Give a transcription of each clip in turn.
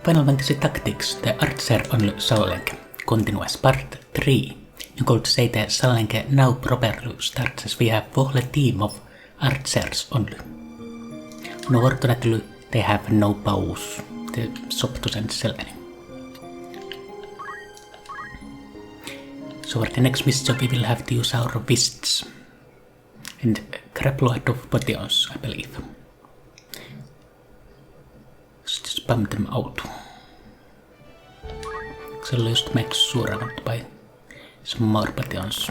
Final Fantasy Tactics, the Archer on Sallenke, continues part 3. You could say the Sallenke now properly starts as we have a whole team of archers only. Unfortunately, they have no bows, the Soptus and Selene. So for the next mission we will have to use our fists and grab a lot of potions, I believe. Just spam them out. So just make sure I want to buy some more potions.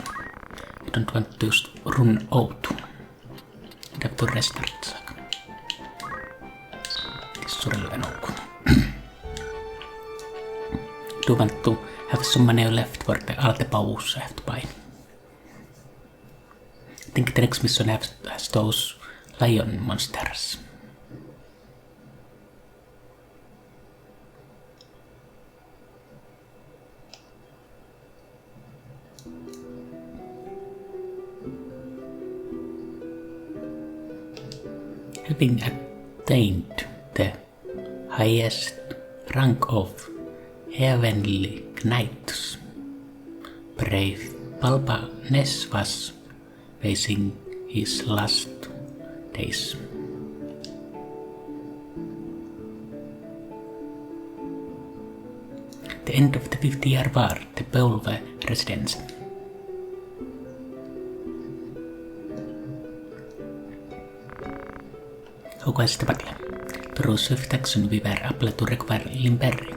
I don't want to just run out. I have to restart. This is really no. Do want to have some money left for all the bows I have to buy. I think the next mission has those lion monsters. Having attained the highest rank of heavenly knights, brave Balbanes was facing his last days. The end of the 50-year war, the Beulve residence. Against the battle. Through swift action we were able to recover Limberry.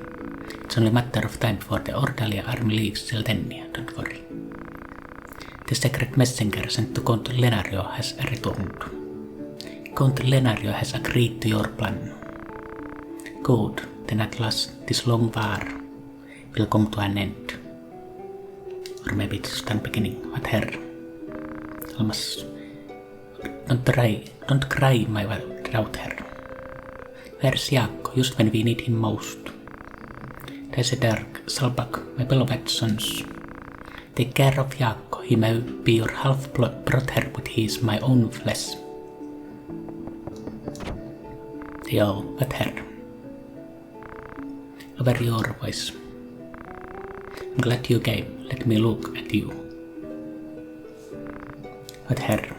It's only a matter of time before the Ordalia army leaves Seldenia, don't worry. The secret messenger sent to Count Lenario has returned. Count Lenario has agreed to your plan. Good, then at last this long war will come to an end. Or maybe it's just a beginning, what her? Almost don't cry my daughter. Where's Jaakko, just when we need him most? There's a dark Salbak, my beloved sons. Take care of Jaakko, he may be your half-brother, but he is my own flesh. Yo, what her? Over your voice. I'm glad you came, let me look at you. What her?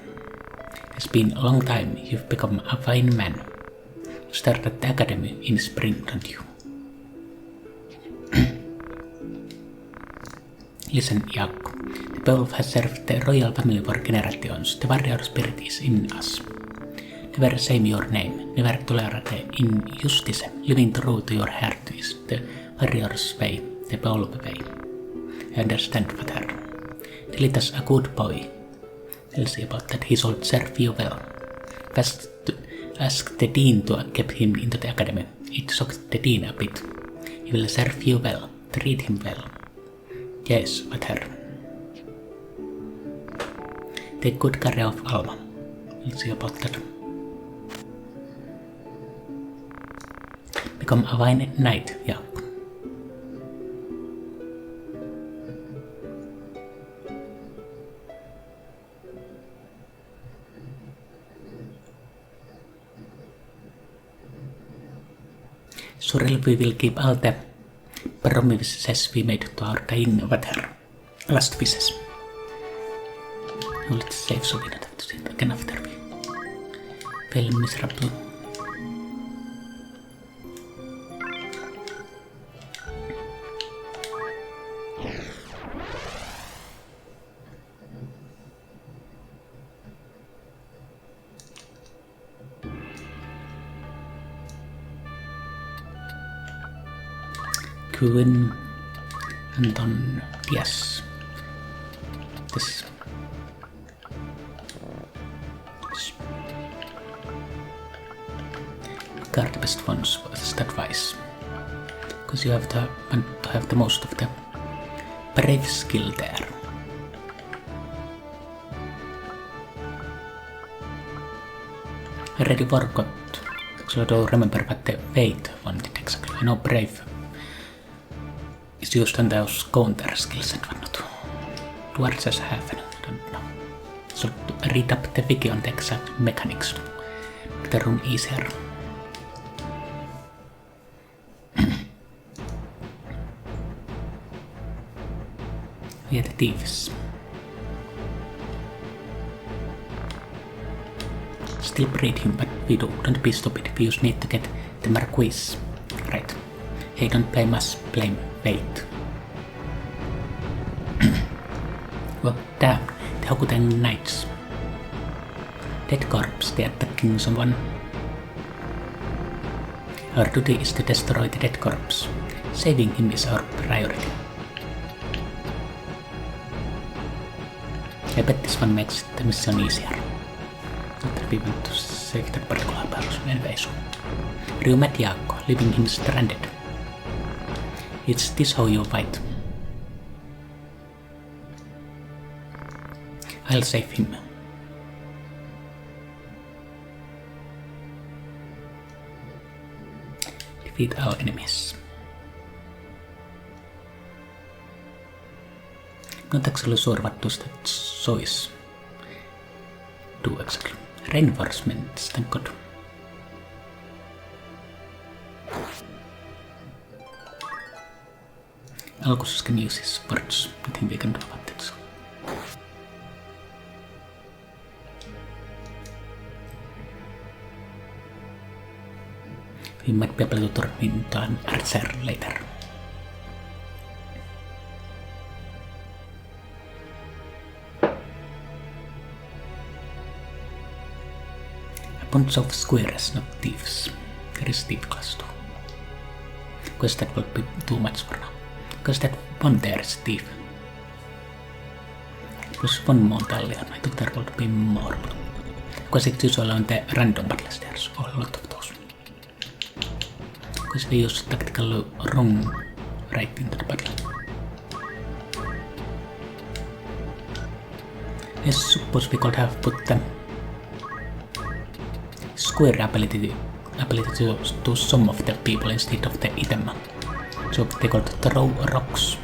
It's been a long time, you've become a fine man. You started the academy in spring, don't you? Listen, Jaakko, the Beulve has served the royal family for generations. The warrior spirit is in us. Never say your name, never tolerate injustice. Living true to your heart is the warrior's way, the Beulve way. I understand, father. Delete us a good boy. We'll see about that, he should serve you well. First, ask the dean to keep him into the academy. It shocked the dean a bit. He will serve you well, treat him well. Yes, but her. Take good care of Alma. We'll see about that. Become a fine knight, yeah. Surely we will keep all the promises we made to our dying water. Last wishes. Now let's save so we don't have to see it again after we fail miserably. Queen Anton, yes. This. What are the best ones for this advice? Because you have to want to have the most of the brave skill there. I already forgot. Actually, I don't remember what the fate wanted exactly. I know brave is used on those counter skills and whatnot. Do archers have? I don't know. So read up the wiki on the exact mechanics to make the room easier. We are the thieves. Still breed him, but we don't be stupid. We just need to get the Marquis. Right. Hey, don't blame us, blame fate. Well, damn, the Hokutan Knights. Dead corpse, they attacking someone. Our duty is to destroy the dead corpse. Saving him is our priority. I bet this one makes the mission easier. Not that we want to save that particular person anyway, so. Ryumat Jaakko, leaving him stranded. It's this how you fight. I'll save him. Defeat our enemies. Not actually sure what does that choice do exactly. Reinforcements, thank God. Alkus can use his words. Nothing we can do about it. We might be able to turn him into an archer later. A bunch of squares, not thieves. There is thief class too. Because that will be too much for now. Because that one there is thief. Plus one more Tallion. I thought there would be more. Because it's usually on the random battles there's a lot of those. Because we use tactical wrong right into the battle. I suppose we could have put the square ability to some of the people instead of the item. So they could throw rocks.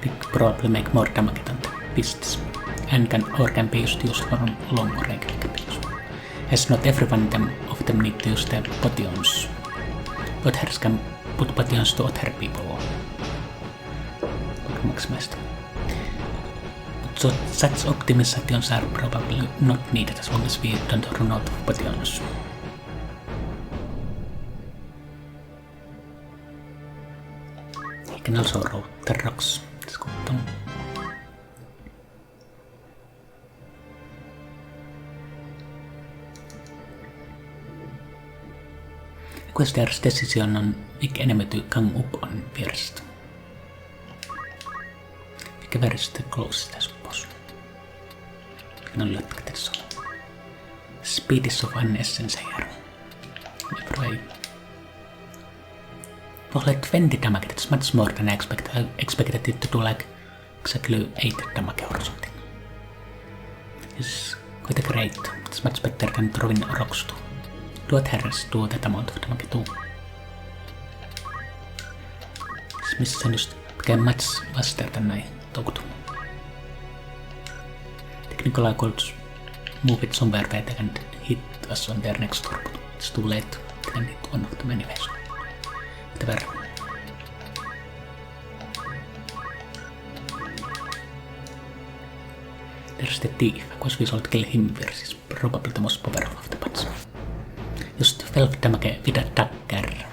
We could probably make more damage than the fists. And can be used for long range weapons. As not every one of them need to use the potions. Others can put potions to other people. Maximized. So such optimizations are probably not needed as long as we don't run out of potions. You can also roll the rocks. Let's go down. Because there's decision on which enemy to come up on first. Where is the closest, I suppose? No look, that's all. Speed is of an essence here. Every way. For like 20 damage, it's much more than I expected. I expected it to do like exactly 8 damage or something. It's quite great. It's much better than throwing rocks too. Do others do that amount of damage too. This mission just became much faster than I thought. Technically I could move it somewhere where they can hit us on their next turn, but it's too late. They can hit one of them anyway, so whatever. There's the thief. Of course we should kill him first. He's probably the most powerful of the bunch. Just 12 damage with a dagger.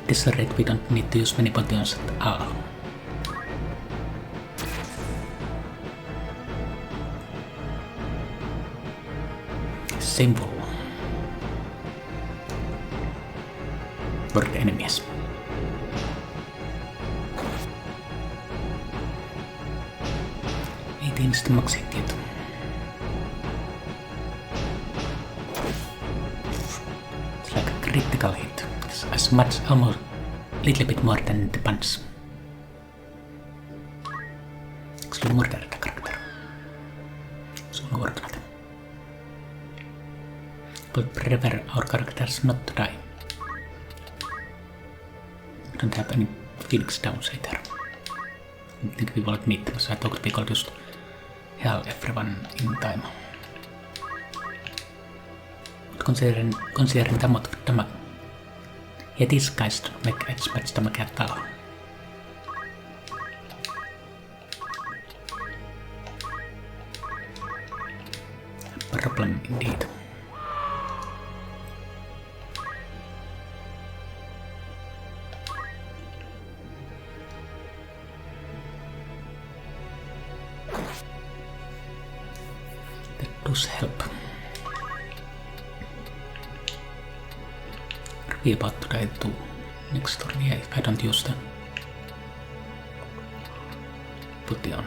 This rate we don't need to use many potions at all. Simple. For the enemies. It's max hit. It's like a critical hit. It's as much, almost a little bit more than the punch. Actually murder the character. So worth it. But prefer our characters not to die. We don't have any Phoenix downs either. I think we won't need them, so I thought we could just heal everyone in time. Considering damage. Yeah, these guys don't make as much damage at all. Problem indeed. That does help. Are we about to die too next turn? Yeah, if I don't use the put it on.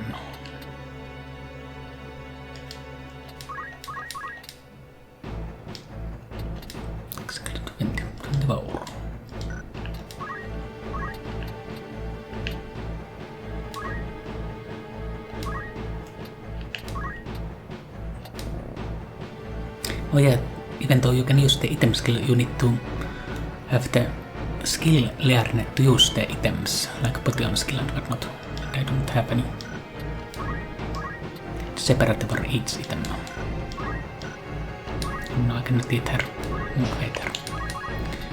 Oh yeah, even though you can use the item skill, you need to have the skill learned to use the items, like potion skill and whatnot. And I don't have any separate for each item. No, I cannot either move either.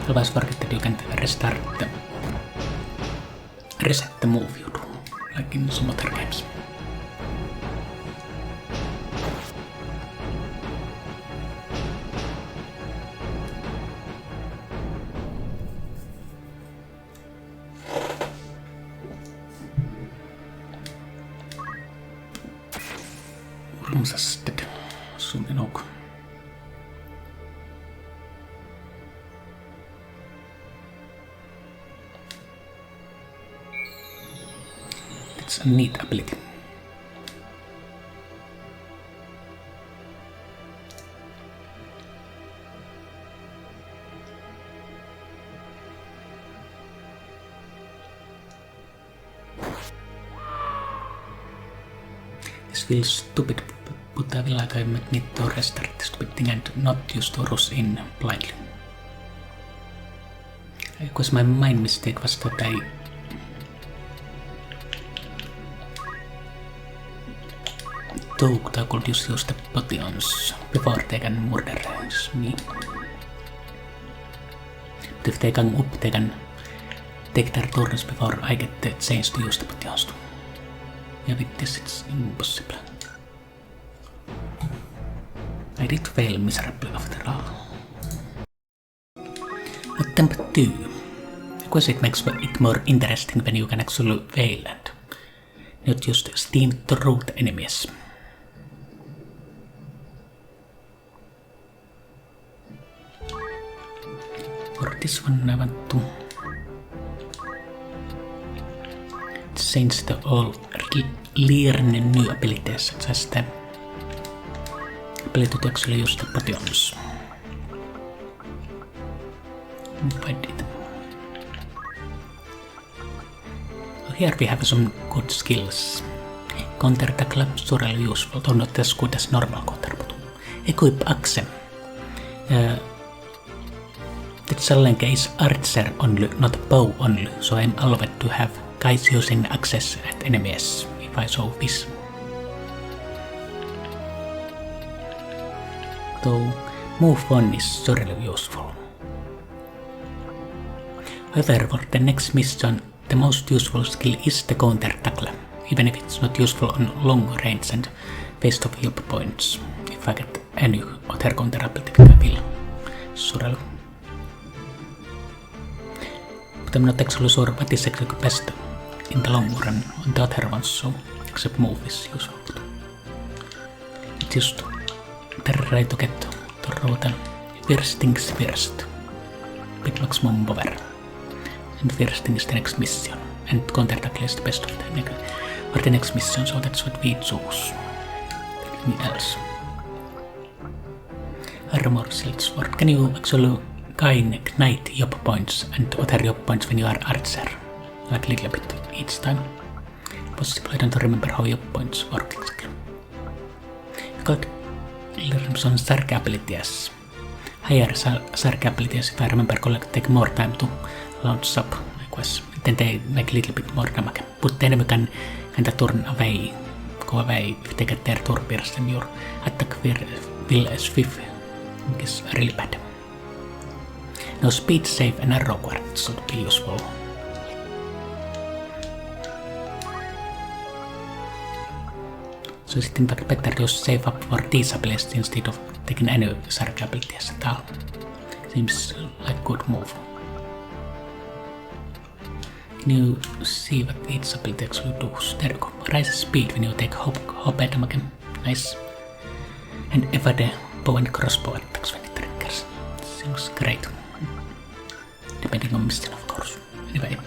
Otherwise forget that you can reset the move you do, like in some other games. Rumsasted suunnilleen ok. It's a neat ability. This feels stupid, but I feel like I need to restart the stupid thing and not use to rush in blindly. Because my main mistake was that I thought I could use the potions before they can murder me. But if they come up, they can take their turns before I get the chance to use the potions. Yeah, with this it's impossible. I did fail miserably after all. Attempt 2. Because it makes it more interesting when you can actually fail and not just steam through the enemies. For this one I want to change the all learn new abilities such as the ability to actually use the potions. Find it. Here we have some good skills. Counter tackle, surely useful, though not as good as normal counter, but equip axe. The challenge is archer only, not bow only, so I'm allowed to have guys using axes at enemies if I so wish. Though move 1 is surely useful. However, for the next mission, the most useful skill is the counter tackle, even if it's not useful on long range and waste of health points. If I get any other counter ability, I will surely. But I'm not actually sure what is actually best in the long run on the other ones, so except move is useful. It's just try to get through the first things first, with maximum power. And first thing is the next mission, and counter tackle is the best of the next mission, so that's what we choose. Anything else? Armor shield sword. Can you actually gain knight job points and other job points when you are archer? Like a little bit each time. Possible, I don't remember how job points work exactly. You could learn some sarc abilities. Higher sarc abilities, if I remember correctly, take more time to launch up, then they make a little bit more damage. But the enemy can kinda turn away go away if they get their door pierced and your attack will swift, which is really bad. Now speed save and arrow quartz should be useful. So it's in fact better to save up for these abilities instead of taking any sarc abilities at all. Seems like a good move. Can you see what each ability actually does? There you go. Rise speed when you take hop damage. Nice. And evade bow and crossbow attacks when it triggers. Seems great. Depending on mission, of course. Anyway.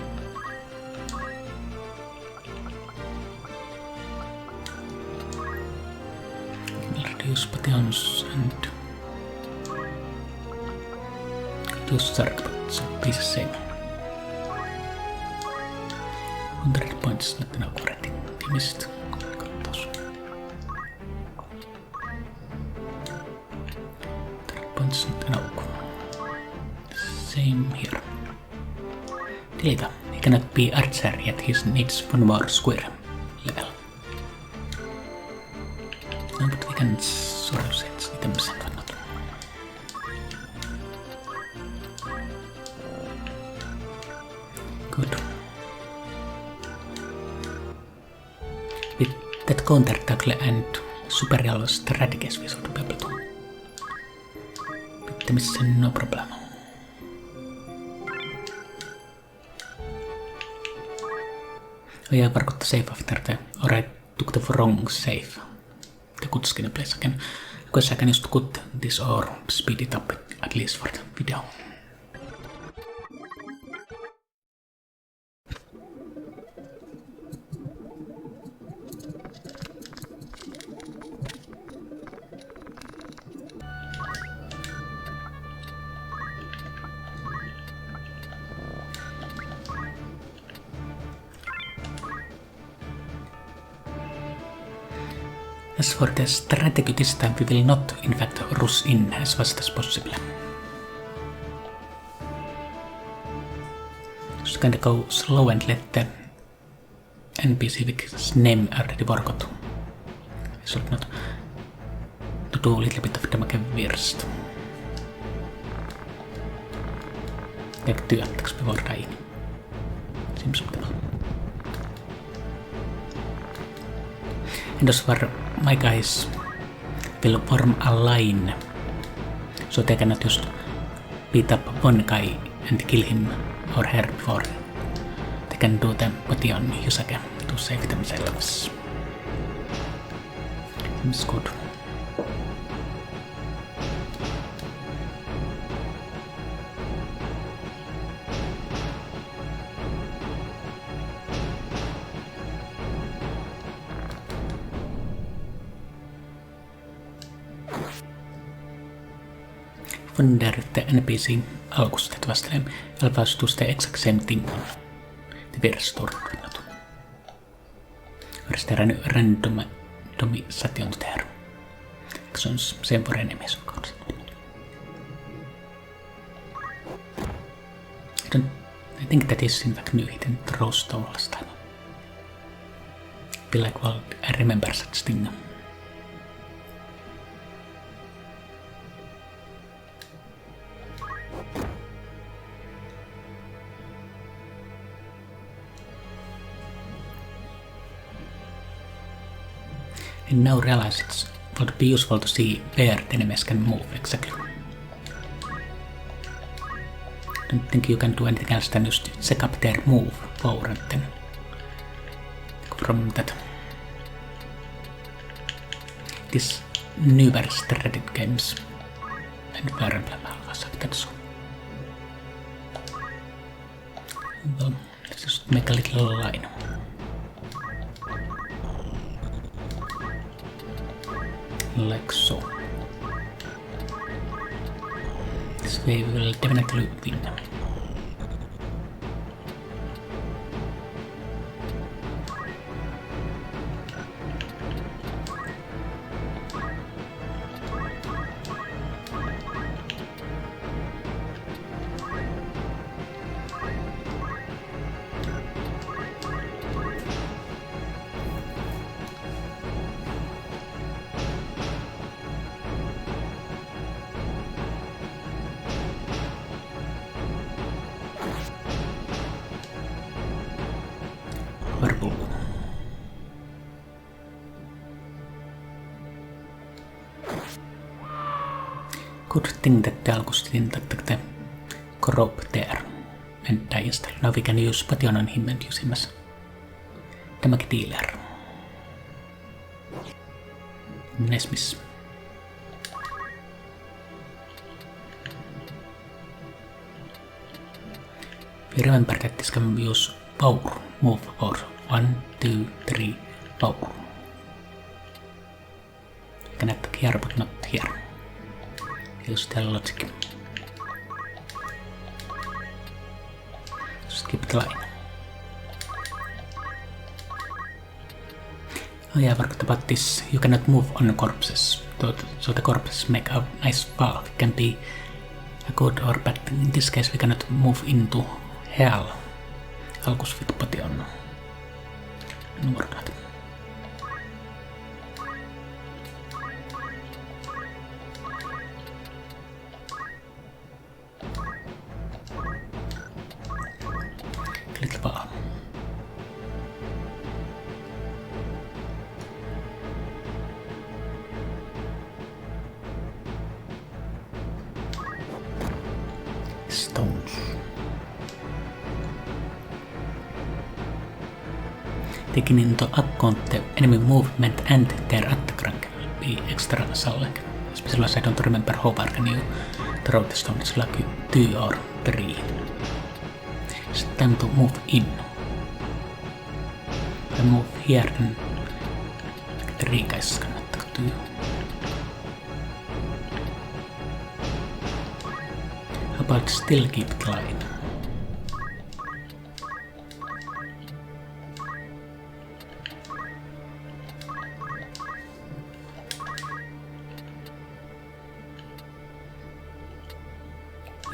Reduce potions and reduce sarc, but it's a piece of same. 100 points not enough already. They missed. Katsos. 100 points not enough. Same here. Delita. He cannot be archer yet. He needs one more square level. No, but we can sort of set items and whatnot. Good. With that counter tackle and superior strategies we should be able to beat the mission no problem. Oh yeah, I forgot to save after the, or I took the wrong save. The good skin place again. Because I can just cut this or speed it up at least for the video. As for the strategy this time, we will not in fact rush in as fast as possible. Just kinda go slow and let the NPC with his name already forgot. We should not to do a little bit of damage first. Take 2 attacks before dying. Seems optimal. And as for my guys will form a line, so they cannot just beat up one guy and kill him or her before they can do the body on Yusake to save themselves. Seems good. Wonder if the NPC alkustet vastelee allows to the exact same thing on the first turn or not. Or is there a randomization there? Actions same for enemies of course. I think that is in fact new hidden throwstone last time. I feel like, well, I remember such thing. I now realize it would be useful to see where the enemies can move exactly. I don't think you can do anything else than just check up their move power and then from that. These newer strategy games and Fire Emblem always have that so. Well, let's just make a little line. Like so. This way we will definitely win. Good thing that the Augustin that the corrupt there and die instead. Now we can use potion on him and use him as damage dealer. Nice miss. We remember that this can use power move or 1, 2, 3 power. You can attack here but not here. Use the logic. Skip the line. Oh yeah, I forgot about this. You cannot move on corpses. So the corpses make a nice fall. It can be a good or bad. In this case we cannot move into hell. Alkus with potion. Nuordat. Click vaan. Stones. Taking into account the enemy movement and their attack rank will be extra select. Especially as I don't remember how far can you throw the stone. It's like 2 or 3. It's time to move in. If I move here then 3 guys can attack 2. How about still keep the line?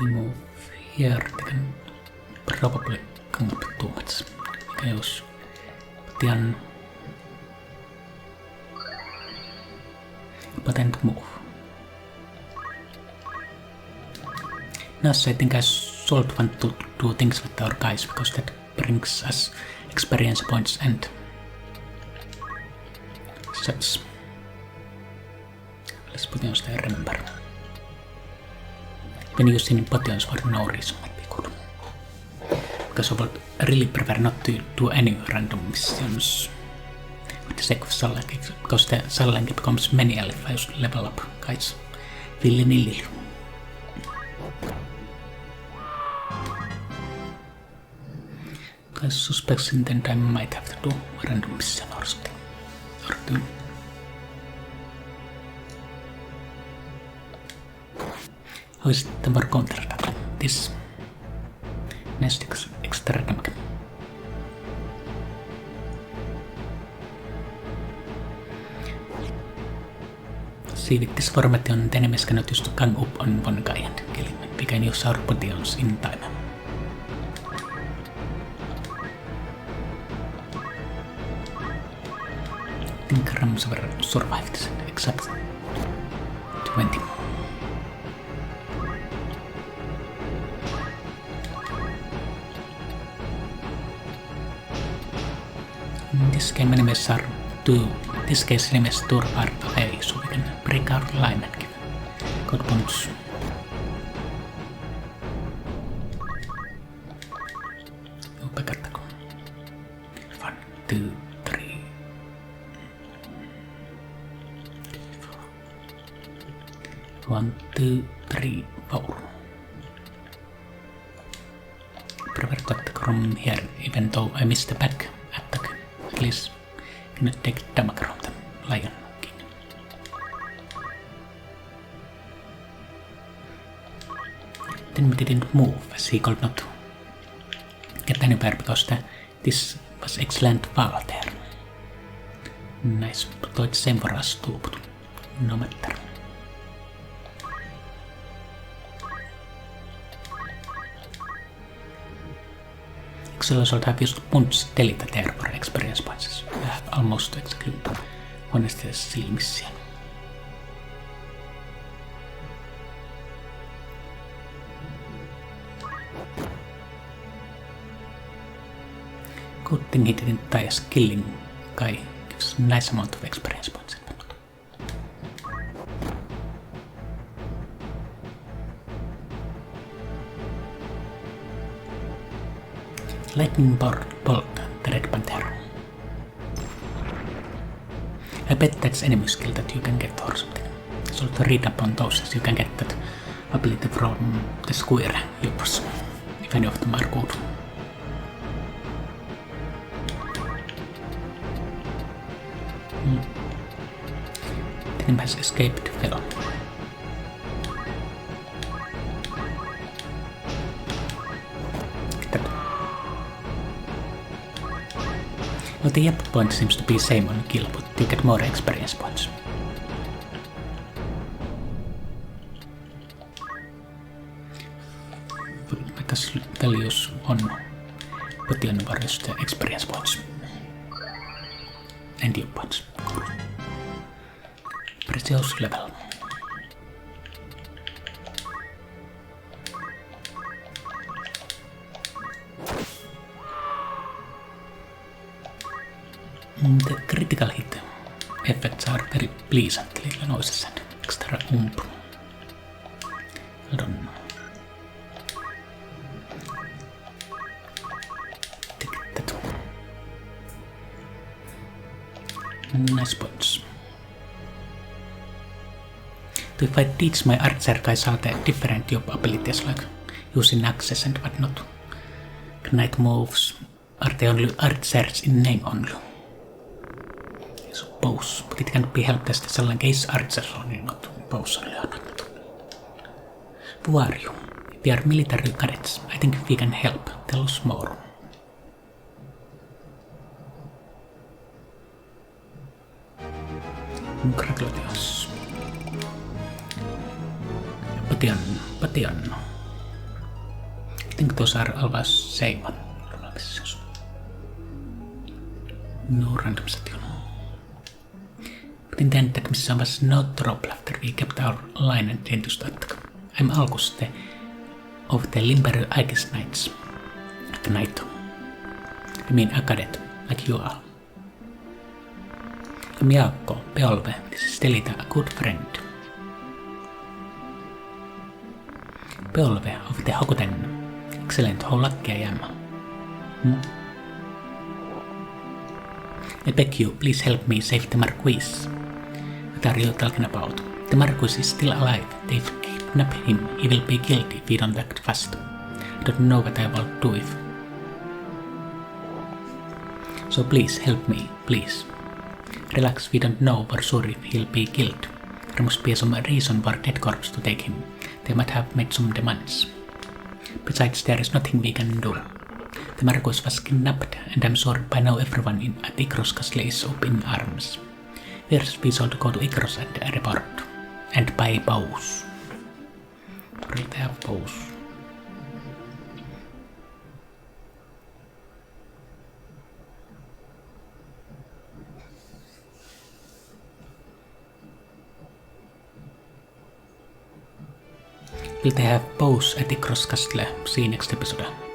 We move here, they can probably come up too much. We can use potion, but then to move. Now I think I should want to do things with our guys because that brings us experience points and such. Let's potions there, remember. When using potions for no reason might be good. Because I would really prefer not to do any random missions with the sake of Sallenki, because the Sallenki becomes many if I level up guys willy-nilly. I suspect that I might have to do a random mission or something. Or two. How is it more counter-attack? This next extra damage. See, with this formation, the enemies cannot use to gang up on one guy and kill him. We can use our potions in time. I think Ramsver survived this exact 20. In this game enemies are this case enemies 2 are away, so we can break our line and give good bonus. Upekartako. 1, 2, 3. 1, 2, 3, 4. Prefer to attack from here, even though I missed the back attack. At least I cannot take damage from the Lion King. Then we didn't move, as he could not get anywhere because this was excellent wall there. Nice, but it's same for us too, but no matter. Actually, I should have used Punch Delita there for experience points. I have almost exactly one is the seal mission. Good thing he didn't die as killing guy. Gives a nice amount of experience points. lightning bolt the red panther. I bet that's enemy skill that you can get or something. So to read up on those as you can get that ability from the square yupos, if any of them are good. The enemy has escaped fellow. Well, the yep point seems to be same on kill, but you get more experience points. Let us values on potion varies the experience points and yep points. Precious level. The critical hit effects are very pleasant, little noises and extra oomph. I don't know. Take that. Nice points. To if I teach my archer guys all the different job abilities like using axes and whatnot, knight moves, are they only archers in name only? Bows, but it can't be helped as the case archers only, not bows only. Who are you? We are military cadets. I think we can help. Tell us more. Congratulations. Potion. I think those are always same one. No random setting. But intended that missä was no trouble after we kept our line and changed to attack. I'm Auguste of the Limber Ice Knights. Knight. I mean a cadet, like you are. I'm Jaakko, Peolve. This is Delita, a good friend. Peolve of the Hokuten. Excellent, how lucky I am. I beg you, please help me save the Marquis. What are you talking about? The Marquis is still alive. They've kidnapped him. He will be killed if we don't act fast. I don't know what I will do if. So please help me, please. Relax, we don't know for sure if he'll be killed. There must be some reason for Dead Corps to take him. They might have made some demands. Besides, there is nothing we can do. The Marquis was kidnapped, and I'm sure by now everyone at Ikros Castle is up in arms. First we should go to Ikros and report. And buy bows. Really, they have bows. Will they have bows at Ikros Castle? See you next episode.